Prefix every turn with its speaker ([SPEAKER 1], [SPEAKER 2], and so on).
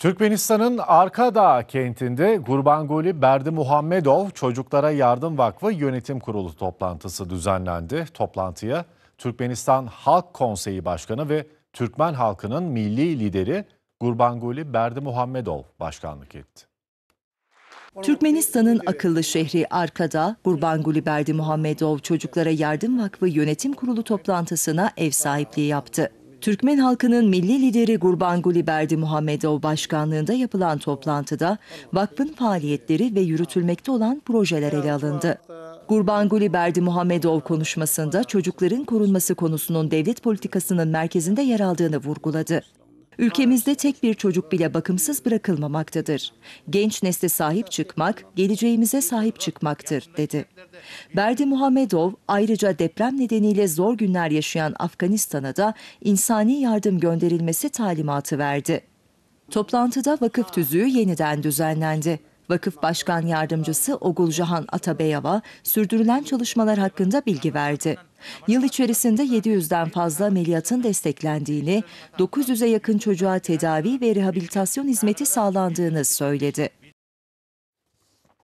[SPEAKER 1] Türkmenistan'ın Arkadağ kentinde Gurbanguly Berdimuhamedov Çocuklara Yardım Vakfı Yönetim Kurulu toplantısı düzenlendi. Toplantıya Türkmenistan Halk Konseyi Başkanı ve Türkmen halkının milli lideri Gurbanguly Berdimuhamedov başkanlık etti.
[SPEAKER 2] Türkmenistan'ın akıllı şehri Arkadağ, Gurbanguly Berdimuhamedov Çocuklara Yardım Vakfı Yönetim Kurulu toplantısına ev sahipliği yaptı. Türkmen halkının milli lideri Gurbanguly Berdimuhamedov başkanlığında yapılan toplantıda vakfın faaliyetleri ve yürütülmekte olan projeler ele alındı. Gurbanguly Berdimuhamedov konuşmasında çocukların korunması konusunun devlet politikasının merkezinde yer aldığını vurguladı. Ülkemizde tek bir çocuk bile bakımsız bırakılmamaktadır. Genç nesle sahip çıkmak, geleceğimize sahip çıkmaktır, dedi. Berdimuhamedov ayrıca deprem nedeniyle zor günler yaşayan Afganistan'a da insani yardım gönderilmesi talimatı verdi. Toplantıda vakıf tüzüğü yeniden düzenlendi. Vakıf Başkan Yardımcısı Oguljahan Atabeyava sürdürülen çalışmalar hakkında bilgi verdi. Yıl içerisinde 700'den fazla ameliyatın desteklendiğini, 900'e yakın çocuğa tedavi ve rehabilitasyon hizmeti sağlandığını söyledi.